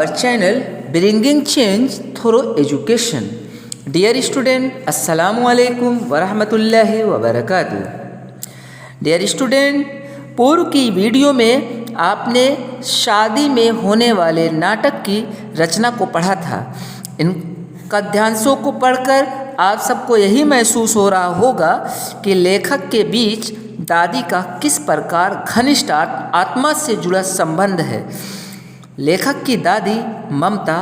our channel Bringing Change Through Education. Dear student, Assalamu alaikum wa rahmatullahi wa barakatuh. Dear student, पूर्व की video में आपने शादी में होने वाले नाटक की रचना को पढ़ा था। इन गद्यांशों को पढ़कर आप सबको यही महसूस हो रहा होगा कि लेखक के बीच दादी का किस प्रकार घनिष्ठ आत्मा से जुड़ा संबंध है। लेखक की दादी ममता,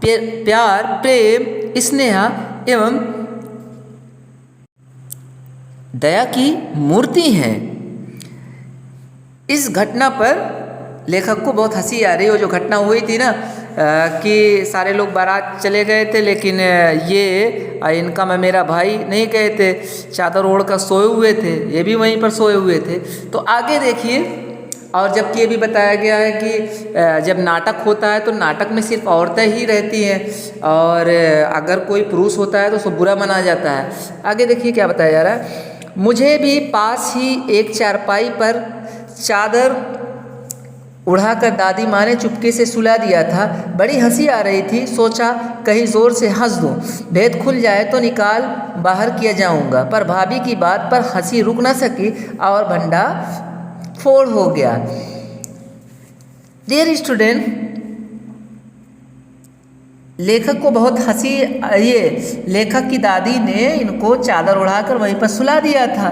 प्यार, प्रेम, स्नेह एवं दया की मूर्ति हैं। इस घटना पर लेखक को बहुत हंसी आ रही है। वो जो घटना हुई थी ना कि सारे लोग बारात चले गए थे, लेकिन ये इनका मेरा भाई नहीं गए थे, चादर ओढ़ कर सोए हुए थे, ये भी वहीं पर सोए हुए थे। तो आगे देखिए, और जबकि ये भी बताया गया है कि जब नाटक होता है तो नाटक में सिर्फ औरतें ही रहती हैं और अगर कोई पुरुष होता है तो उसको बुरा माना जाता है। आगे देखिए क्या बताया जा रहा है। मुझे भी पास ही एक चारपाई पर चादर उड़ाकर दादी माँ ने चुपके से सुला दिया था। बड़ी हंसी आ रही थी। सोचा कहीं ज़ोर से हंस दूं, भेद खुल जाए तो निकाल बाहर किया जाऊंगा, पर भाभी की बात पर हंसी रुक ना सकी और भंडा फोड़ हो गया। डियर स्टूडेंट, लेखक को बहुत हंसी, ये लेखक की दादी ने इनको चादर उड़ाकर वहीं पर सुला दिया था।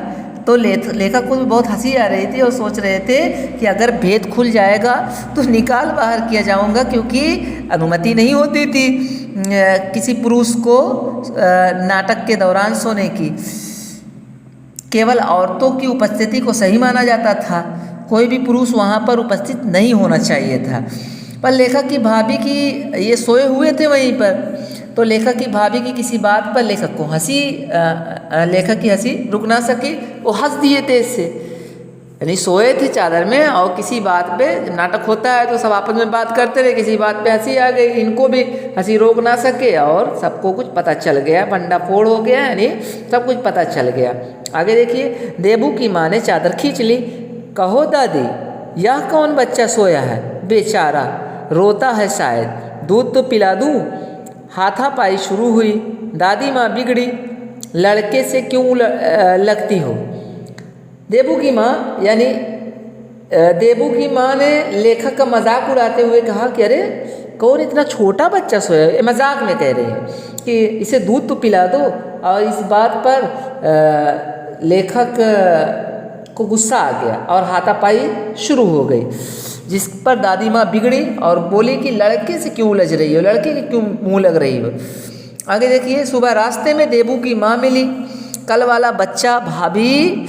तो लेखक को भी बहुत हंसी आ रही थी और सोच रहे थे कि अगर भेद खुल जाएगा तो निकाल बाहर किया जाऊंगा, क्योंकि अनुमति नहीं होती थी किसी पुरुष को नाटक के दौरान सोने की। केवल औरतों की उपस्थिति को सही माना जाता था, कोई भी पुरुष वहाँ पर उपस्थित नहीं होना चाहिए था। पर लेखक की भाभी की ये सोए हुए थे वहीं पर, तो लेखक की भाभी की किसी बात पर लेखक को हंसी, लेखक की हंसी रुक ना सकी। वो हंस दिए थे इससे, यानी सोए थे चादर में और किसी बात पे, नाटक होता है तो सब आपस में बात करते रहे, किसी बात पे हंसी आ गई, इनको भी हंसी रोक ना सके और सबको कुछ पता चल गया, भंडा फोड़ हो गया, यानी सब कुछ पता चल गया। आगे देखिए, देबू की माँ ने चादर खींच ली। कहो दादी, यह कौन बच्चा सोया है, बेचारा रोता है शायद, दूध तो पिला दूँ। हाथापाई शुरू हुई। दादी माँ बिगड़ी, लड़के से क्यों लगती हो। देबू की माँ, यानी देबू की माँ ने लेखक का मजाक उड़ाते हुए कहा कि अरे कौन इतना छोटा बच्चा सोया है, मजाक में कह रहे हैं कि इसे दूध तो पिला दो। और इस बात पर लेखक को गुस्सा आ गया और हाथापाई शुरू हो गई, जिस पर दादी माँ बिगड़ी और बोली कि लड़के से क्यों उलझ रही हो, लड़के की क्यों मुंह लग रही हो। आगे देखिए, सुबह रास्ते में देबू की माँ मिली। कल वाला बच्चा भाभी,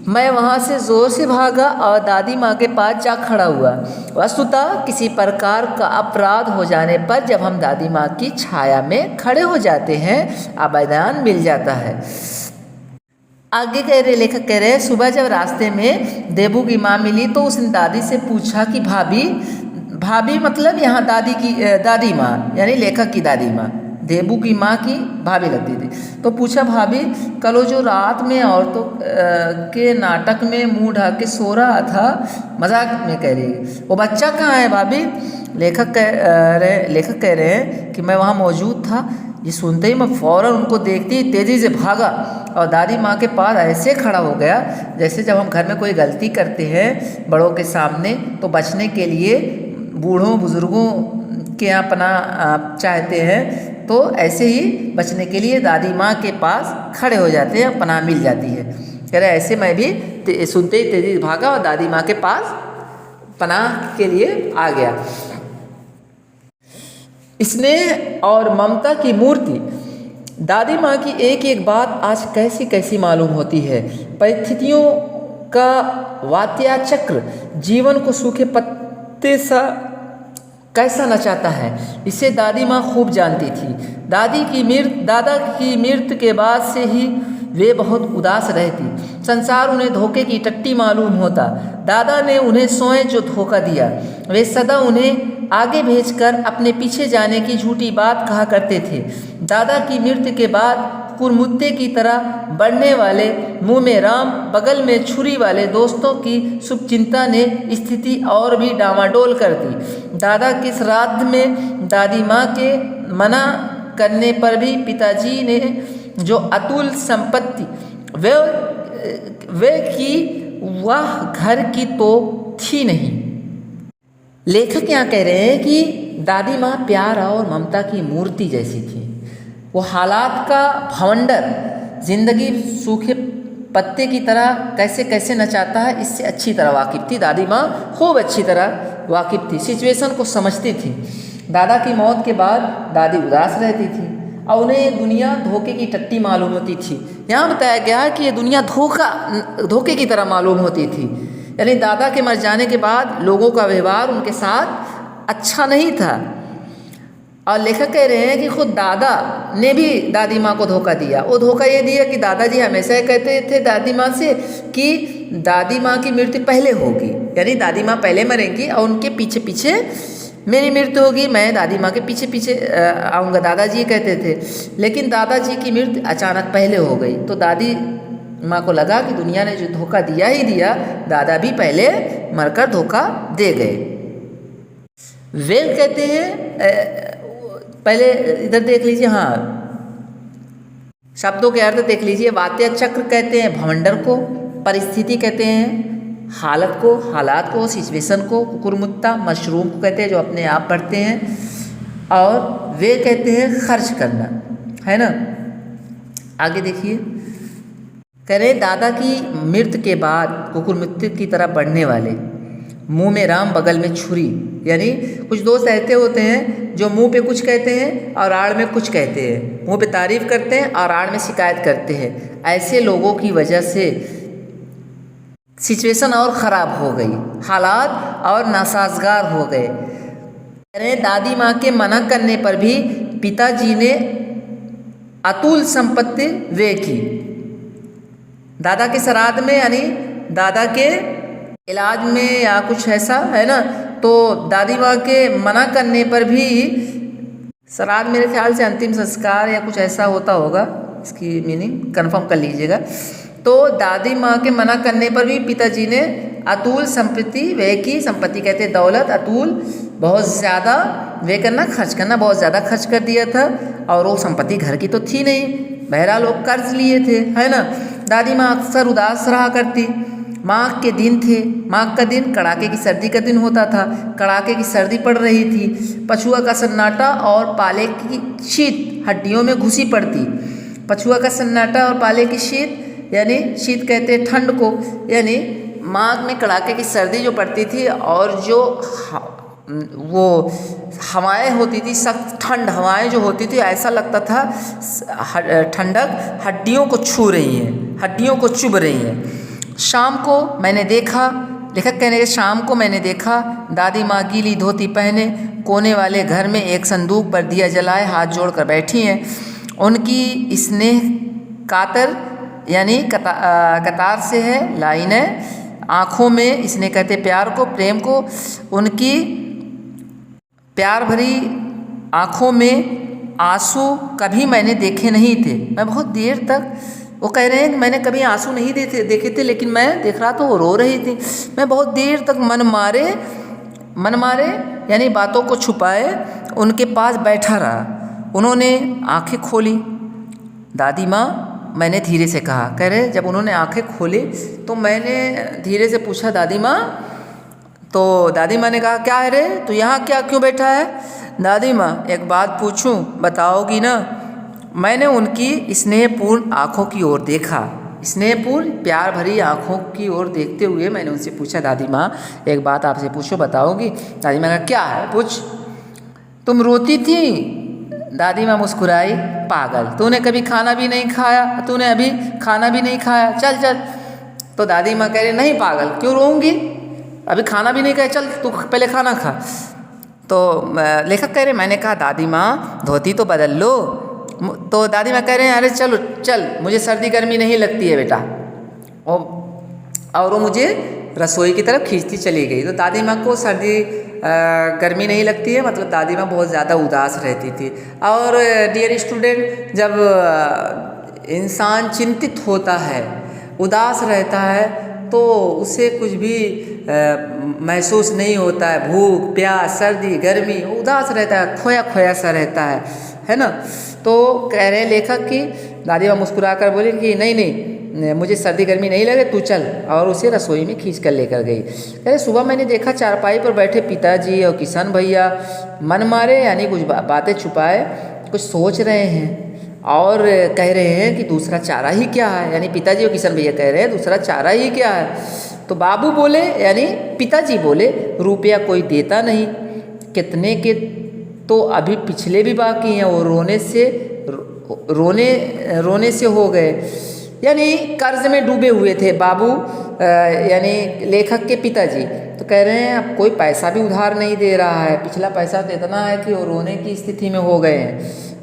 मैं वहाँ से ज़ोर से भागा और दादी माँ के पास जा खड़ा हुआ। वस्तुतः किसी प्रकार का अपराध हो जाने पर जब हम दादी माँ की छाया में खड़े हो जाते हैं, आबैदान मिल जाता है। आगे कह रहे, लेखक कह रहे हैं, सुबह जब रास्ते में देबू की माँ मिली तो उसने दादी से पूछा कि भाभी मतलब यहाँ दादी माँ, यानी लेखक की दादी माँ, देबू की माँ की भाभी लगती थी। तो पूछा, भाभी कल वो जो रात में औरतों के नाटक में मुंह ढाक के सो रहा था, मजाक में कह रही है, वो बच्चा कहाँ है भाभी। लेखक कह रहे हैं कि मैं वहाँ मौजूद था। ये सुनते ही मैं फ़ौरन उनको देखते ही तेज़ी से भागा और दादी माँ के पास ऐसे खड़ा हो गया जैसे जब हम घर में कोई गलती करते हैं बड़ों के सामने तो बचने के लिए बूढ़ों बुज़ुर्गों के यहाँ पनाह चाहते हैं, तो ऐसे ही बचने के लिए दादी माँ के पास खड़े हो जाते हैं, पनाह मिल जाती है। कह रहे ऐसे मैं भी सुनते ही तेज़ी से भागा और दादी माँ के पास पनाह के लिए आ गया। स्नेह और ममता की मूर्ति। दादी माँ की एक एक बात आज कैसी कैसी मालूम होती है। परिस्थितियों का वात्याचक्र जीवन को सूखे पत्ते सा कैसा नचाता है, इसे दादी माँ खूब जानती थी। दादा की मृत्यु के बाद से ही वे बहुत उदास रहती। संसार उन्हें धोखे की टट्टी मालूम होता। दादा ने उन्हें स्वयं जो धोखा दिया, वे सदा उन्हें आगे भेजकर अपने पीछे जाने की झूठी बात कहा करते थे। दादा की मृत्यु के बाद कुकुरमुत्ते की तरह बढ़ने वाले, मुंह में राम बगल में छुरी वाले दोस्तों की शुभचिंता ने स्थिति और भी डामाडोल कर दी। दादा के श्राद्ध में दादी माँ के मना करने पर भी पिताजी ने जो अतुल संपत्ति वे की वह घर की तो थी नहीं। लेखक यहाँ कह रहे हैं कि दादी माँ प्यार और ममता की मूर्ति जैसी थी। वो हालात का भवंडर, जिंदगी सूखे पत्ते की तरह कैसे कैसे नचाता है इससे अच्छी तरह वाकिफ थी। दादी माँ खूब अच्छी तरह वाकिफ थी, सिचुएशन को समझती थी। दादा की मौत के बाद दादी उदास रहती थी और उन्हें दुनिया धोखे की टट्टी मालूम होती थी। यहाँ बताया गया है कि ये दुनिया धोखे की तरह मालूम होती थी। यानी दादा के मर जाने के बाद लोगों का व्यवहार उनके साथ अच्छा नहीं था। और लेखक कह रहे हैं कि खुद दादा ने भी दादी माँ को धोखा दिया। वो धोखा ये दिया कि दादाजी हमेशा ये कहते थे दादी माँ से कि दादी माँ की मृत्यु पहले होगी, यानी दादी माँ पहले मरेंगी और उनके पीछे पीछे मेरी मृत्यु होगी, मैं दादी माँ के पीछे पीछे आऊँगा, दादाजी कहते थे। लेकिन दादाजी की मृत्यु अचानक पहले हो गई तो दादी माँ को लगा कि दुनिया ने जो धोखा दिया ही दिया, दादा भी पहले मरकर धोखा दे गए। वे कहते हैं, पहले इधर देख लीजिए, हाँ शब्दों के अर्थ देख लीजिए। वात्य चक्र कहते हैं भवंडर को, परिस्थिति कहते हैं हालत को, हालात को, सिचुएशन को, कुकुरमुत्ता मशरूम को कहते हैं जो अपने आप बढ़ते हैं, और वे कहते हैं खर्च करना, है ना। आगे देखिए, कह रहे दादा की मृत्यु के बाद कुकुरमुत्ते की तरह बढ़ने वाले, मुंह में राम बगल में छुरी, यानी कुछ दोस्त ऐसे होते हैं जो मुंह पे कुछ कहते हैं और आड़ में कुछ कहते हैं, मुंह पे तारीफ करते हैं और आड़ में शिकायत करते हैं। ऐसे लोगों की वजह से सिचुएशन और ख़राब हो गई, हालात और नासाजगार हो गए। अरे दादी माँ के मना करने पर भी पिताजी ने अतुल संपत्ति व्यय की। दादा के श्राद्ध में, यानी दादा के इलाज में या कुछ ऐसा है ना, तो दादी माँ के मना करने पर भी, श्राद्ध मेरे ख्याल से अंतिम संस्कार या कुछ ऐसा होता होगा, इसकी मीनिंग कंफर्म कर लीजिएगा। तो दादी माँ के मना करने पर भी पिताजी ने अतुल संपत्ति व्यय की। संपत्ति कहते हैं दौलत, अतुल बहुत ज़्यादा व्यय करना, खर्च करना, बहुत ज़्यादा खर्च कर दिया था। और वो संपत्ति घर की तो थी नहीं, बहरहाल लोग कर्ज लिए थे, है ना। दादी माँ अक्सर उदास रहा करती। माघ के दिन थे, माघ का दिन कड़ाके की सर्दी का दिन होता था। कड़ाके की सर्दी पड़ रही थी, पछुआ का सन्नाटा और पाले की शीत हड्डियों में घुसी पड़ती। पछुआ का सन्नाटा और पाले की शीत, यानी शीत कहते हैं ठंड को, यानी माघ में कड़ाके की सर्दी जो पड़ती थी और जो वो हवाएं होती थी, सख्त ठंड हवाएं जो होती थी, ऐसा लगता था ठंडक हड्डियों को छू रही है, हड्डियों को चुभ रही है। शाम को मैंने देखा, लेखक कहने के शाम को मैंने देखा दादी माँ गीली धोती पहने कोने वाले घर में एक संदूक पर दिया जलाए हाथ जोड़कर बैठी हैं। उनकी स्नेह कातर, यानी कतार से है, लाइन है, आँखों में, स्नेह कहते प्यार को, प्रेम को, उनकी प्यार भरी आँखों में आंसू कभी मैंने देखे नहीं थे। मैं बहुत देर तक, वो कह रहे हैं कि मैंने कभी आंसू नहीं देखे थे, लेकिन मैं देख रहा तो वो रो रही थी। मैं बहुत देर तक मन मारे यानी बातों को छुपाए उनके पास बैठा रहा। उन्होंने आंखें खोली, दादी माँ, मैंने धीरे से कहा। कह रहे जब उन्होंने आंखें खोली तो मैंने धीरे से पूछा दादी माँ, तो दादी माँ ने कहा क्या है रे, तू यहाँ क्यों बैठा है। दादी माँ, एक बात पूछूं, बताओगी ना। मैंने उनकी स्नेहपूर्ण आँखों की ओर देखा, स्नेहपूर्ण प्यार भरी आँखों की ओर देखते हुए मैंने उनसे पूछा दादी माँ, एक बात आपसे पूछो, बताओगी। दादी माँ कहा क्या है, पूछ। तुम रोती थी। दादी माँ मुस्कुराई, पागल, तूने कभी खाना भी नहीं खाया, तूने अभी खाना भी नहीं खाया, चल चल। तो दादी माँ कह रही नहीं पागल, क्यों रोऊंगी, अभी खाना भी नहीं खाया, चल तू पहले खाना खा। तो लेखक कह रहे मैंने कहा दादी माँ धोती तो बदल लो। तो दादी माँ कह रहे हैं अरे चलो चल, मुझे सर्दी गर्मी नहीं लगती है बेटा। और वो मुझे रसोई की तरफ खींचती चली गई। तो दादी माँ को सर्दी गर्मी नहीं लगती है, मतलब दादी माँ बहुत ज़्यादा उदास रहती थी। और डियर स्टूडेंट, जब इंसान चिंतित होता है, उदास रहता है, तो उसे कुछ भी महसूस नहीं होता है, भूख प्यास सर्दी गर्मी, उदास रहता है, खोया खोया सा रहता है ना। तो कह रहे हैं लेखक कि दादी माँ मुस्कुरा कर बोली कि नहीं नहीं मुझे सर्दी गर्मी नहीं लगे, तू चल, और उसे रसोई में खींच कर लेकर गई। कह रहे सुबह मैंने देखा चारपाई पर बैठे पिताजी और किशन भैया मन मारे यानी कुछ बातें छुपाए कुछ सोच रहे हैं और कह रहे हैं कि दूसरा चारा ही क्या है, यानी पिताजी और किशन भैया कह रहे हैं दूसरा चारा ही क्या है। तो बाबू बोले यानी पिताजी बोले रुपया कोई देता नहीं, कितने के तो अभी पिछले भी बाकी हैं, वो रोने से हो गए, यानी कर्ज में डूबे हुए थे बाबू यानी लेखक के पिताजी। तो कह रहे हैं अब कोई पैसा भी उधार नहीं दे रहा है, पिछला पैसा तो इतना है कि वो रोने की स्थिति में हो गए हैं,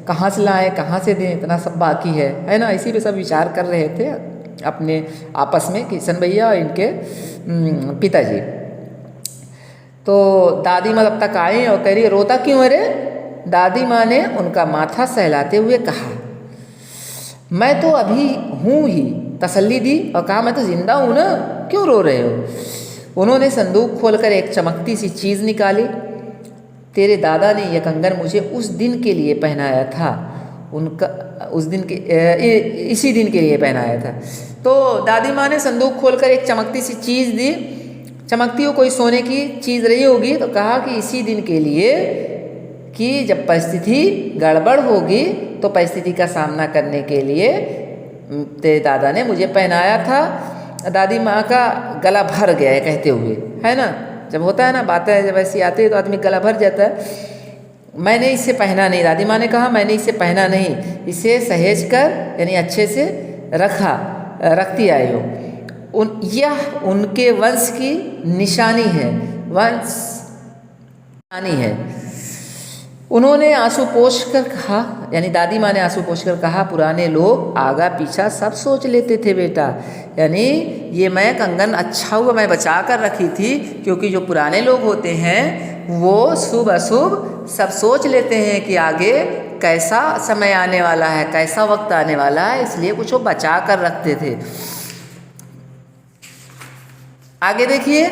कहाँ से लाएं कहाँ से दें, इतना सब बाकी है ना। इसी पे सब विचार कर रहे थे अपने आपस में किशन भैया और इनके पिताजी। तो दादी माँ तब तक आई और कह रही रोता क्यों है रे। दादी माँ ने उनका माथा सहलाते हुए कहा मैं तो अभी हूँ ही, तसल्ली दी और कहा मैं तो जिंदा हूँ ना, क्यों रो रहे हो। उन्होंने संदूक खोलकर एक चमकती सी चीज़ निकाली। तेरे दादा ने यह कंगन मुझे उस दिन के लिए पहनाया था, उनका उस दिन के इसी दिन के लिए पहनाया था। तो दादी माँ ने संदूक खोलकर एक चमकती सी चीज़ दी, चमकती हो कोई सोने की चीज़ रही होगी, तो कहा कि इसी दिन के लिए कि जब परिस्थिति गड़बड़ होगी तो परिस्थिति का सामना करने के लिए तेरे दादा ने मुझे पहनाया था। दादी माँ का गला भर गया है कहते हुए, है ना, जब होता है ना बातें जब ऐसी आती है तो आदमी गला भर जाता है। मैंने इसे पहना नहीं, दादी माँ ने कहा मैंने इसे पहना नहीं, इसे सहेज कर यानी अच्छे से रखती आई हो। यह उनके वंश की निशानी है, वंश निशानी है। उन्होंने आंसू पोंछ कर कहा, यानी दादी माँ ने आंसू पोंछ कर कहा पुराने लोग आगा पीछा सब सोच लेते थे बेटा, यानी ये मैं कंगन अच्छा हुआ मैं बचा कर रखी थी, क्योंकि जो पुराने लोग होते हैं वो शुभ अशुभ सब सोच लेते हैं कि आगे कैसा समय आने वाला है, कैसा वक्त आने वाला है, इसलिए कुछ वो बचा कर रखते थे। आगे देखिए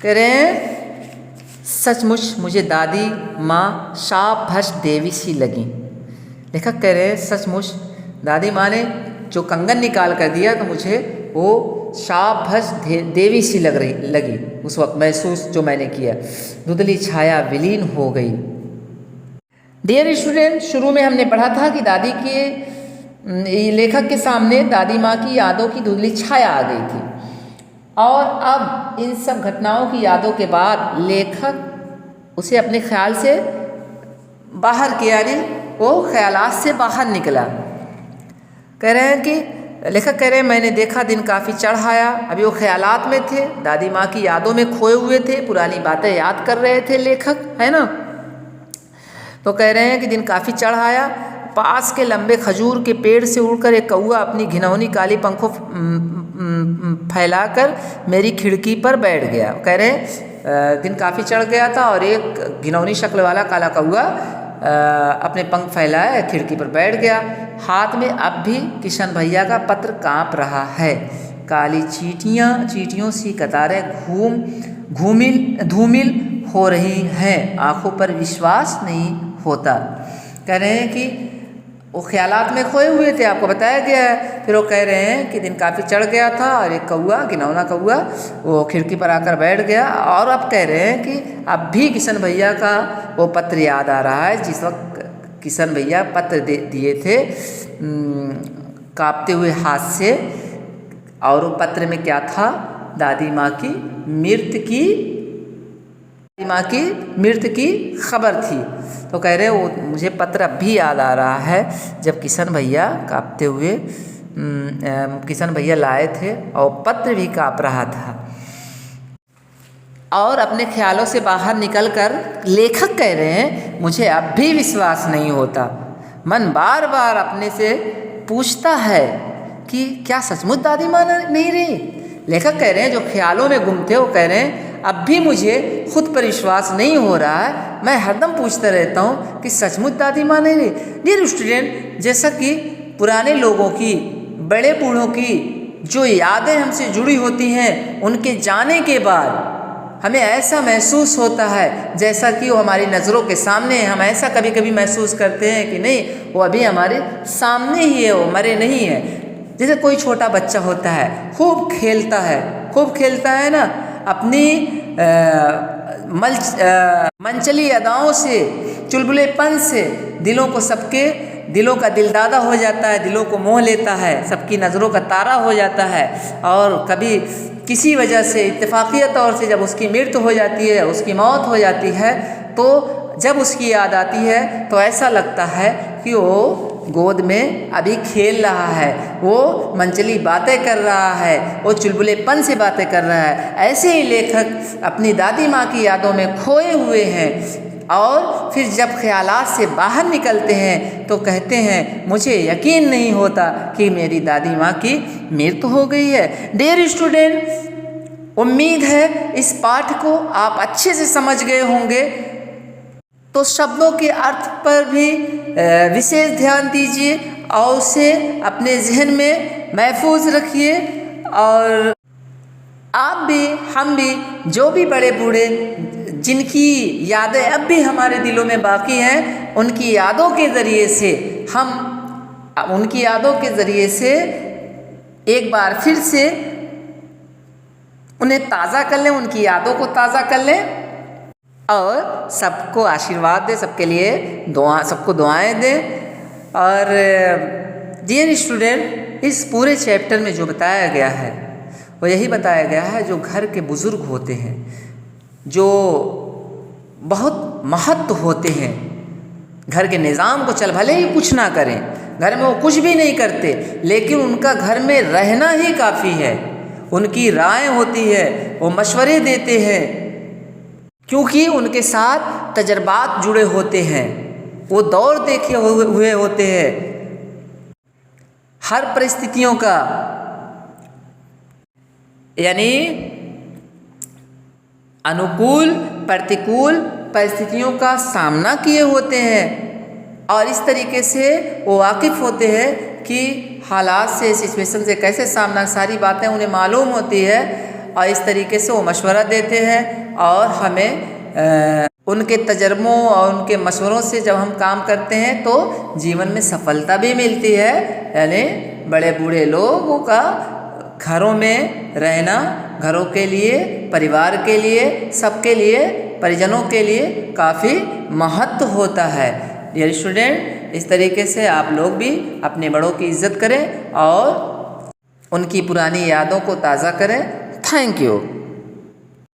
कह रहे हैं सचमुच मुझे दादी माँ शाबाश देवी सी लगी। लेखक कह रहे हैं सचमुच दादी माँ ने जो कंगन निकाल कर दिया तो मुझे वो शाबाश देवी सी लगी उस वक्त महसूस जो मैंने किया। धुंधली छाया विलीन हो गई। डियर स्टूडेंट, शुरू में हमने पढ़ा था कि दादी के लेखक के सामने दादी माँ की यादों की धुंधली छाया आ गई थी, और अब इन सब घटनाओं की यादों के बाद लेखक उसे अपने ख्याल से बाहर किया, यानी वो ख्यालात से बाहर निकला। कह रहे हैं कि लेखक कह रहे हैं मैंने देखा दिन काफ़ी चढ़ आया। अभी वो ख्यालात में थे, दादी माँ की यादों में खोए हुए थे, पुरानी बातें याद कर रहे थे लेखक, है ना। तो कह रहे हैं कि दिन काफ़ी चढ़ आया। पास के लंबे खजूर के पेड़ से उड़कर एक कौआ अपनी घिनौनी काली पंखों फैलाकर मेरी खिड़की पर बैठ गया। कह रहे हैं दिन काफ़ी चढ़ गया था और एक घिनौनी शक्ल वाला काला कौआ अपने पंख फैलाए खिड़की पर बैठ गया। हाथ में अब भी किशन भैया का पत्र काँप रहा है। काली चींटियों सी कतारें धूमिल हो रही हैं, आंखों पर विश्वास नहीं होता। कह रहे हैं कि वो ख्यालात में खोए हुए थे, आपको बताया गया है। फिर वो कह रहे हैं कि दिन काफ़ी चढ़ गया था और एक कौआ घिनौना कौआ वो खिड़की पर आकर बैठ गया। और अब कह रहे हैं कि अब भी किशन भैया का वो पत्र याद आ रहा है जिस वक्त किशन भैया पत्र दिए थे कांपते हुए हाथ से। और वो पत्र में क्या था, दादी माँ की मृत्यु की खबर थी। तो कह रहे वो मुझे पत्र अब भी याद आ रहा है जब किशन भैया कांपते हुए किशन भैया लाए थे और पत्र भी कांप रहा था। और अपने ख्यालों से बाहर निकलकर लेखक कह रहे हैं मुझे अब भी विश्वास नहीं होता। मन बार बार अपने से पूछता है कि क्या सचमुच दादी माँ नहीं रही। लेखक कह रहे हैं जो ख्यालों में गुम थे वो कह रहे हैं अब भी मुझे खुद पर विश्वास नहीं हो रहा है। मैं हरदम पूछता रहता हूँ कि सचमुच दादी माँ नहीं रही। डियर स्टूडेंट, जैसा कि पुराने लोगों की, बड़े बूढ़ों की जो यादें हमसे जुड़ी होती हैं, उनके जाने के बाद हमें ऐसा महसूस होता है जैसा कि वो हमारी नज़रों के सामने है। हम ऐसा कभी कभी महसूस करते हैं कि नहीं, वो अभी हमारे सामने ही है, वो मरे नहीं है। जैसे कोई छोटा बच्चा होता है, खूब खेलता है ना, अपनी मनचली अदाओं से, चुलबुलेपन से सबके दिलों का दिलदादा हो जाता है, दिलों को मोह लेता है, सबकी नज़रों का तारा हो जाता है। और कभी किसी वजह से इत्तेफाकिया तौर से जब उसकी मृत्यु हो जाती है, उसकी मौत हो जाती है, तो जब उसकी याद आती है तो ऐसा लगता है कि वो गोद में अभी खेल रहा है, वो मनचली बातें कर रहा है, वो चुलबुलेपन से बातें कर रहा है। ऐसे ही लेखक अपनी दादी माँ की यादों में खोए हुए हैं और फिर जब ख्यालात से बाहर निकलते हैं तो कहते हैं, मुझे यकीन नहीं होता कि मेरी दादी माँ की मृत्यु हो गई है। डियर स्टूडेंट, उम्मीद है इस पाठ को आप अच्छे से समझ गए होंगे। तो शब्दों के अर्थ पर भी विशेष ध्यान दीजिए और उसे अपने जहन में महफूज रखिए। और आप भी, हम भी, जो भी बड़े बूढ़े जिनकी यादें अब भी हमारे दिलों में बाकी हैं, उनकी यादों के ज़रिए से एक बार फिर से उन्हें ताज़ा कर लें, उनकी यादों को ताज़ा कर लें और सबको आशीर्वाद दें, सबके लिए सबको दुआएं दें। और डियर स्टूडेंट, इस पूरे चैप्टर में जो बताया गया है वो यही बताया गया है, जो घर के बुज़ुर्ग होते हैं, जो बहुत महत्व होते हैं, घर के निज़ाम को भले ही कुछ ना करें, घर में वो कुछ भी नहीं करते, लेकिन उनका घर में रहना ही काफ़ी है। उनकी राय होती है, वो मशवरे देते हैं, क्योंकि उनके साथ तजर्बात जुड़े होते हैं, वो दौर देखे हुए होते हैं हर परिस्थितियों का, यानी अनुकूल प्रतिकूल परिस्थितियों का सामना किए होते हैं। और इस तरीके से वो वाकिफ़ होते हैं कि हालात से, सिचुएशन से कैसे सामना, सारी बातें उन्हें मालूम होती है। और इस तरीके से वो मशवरा देते हैं और हमें उनके तजर्बों और उनके मशवरों से जब हम काम करते हैं तो जीवन में सफलता भी मिलती है। यानी बड़े बूढ़े लोगों का घरों में रहना, घरों के लिए, परिवार के लिए, सबके लिए, परिजनों के लिए काफ़ी महत्व होता है। डियर स्टूडेंट, इस तरीके से आप लोग भी अपने बड़ों की इज़्ज़त करें और उनकी पुरानी यादों को ताज़ा करें। Thank you.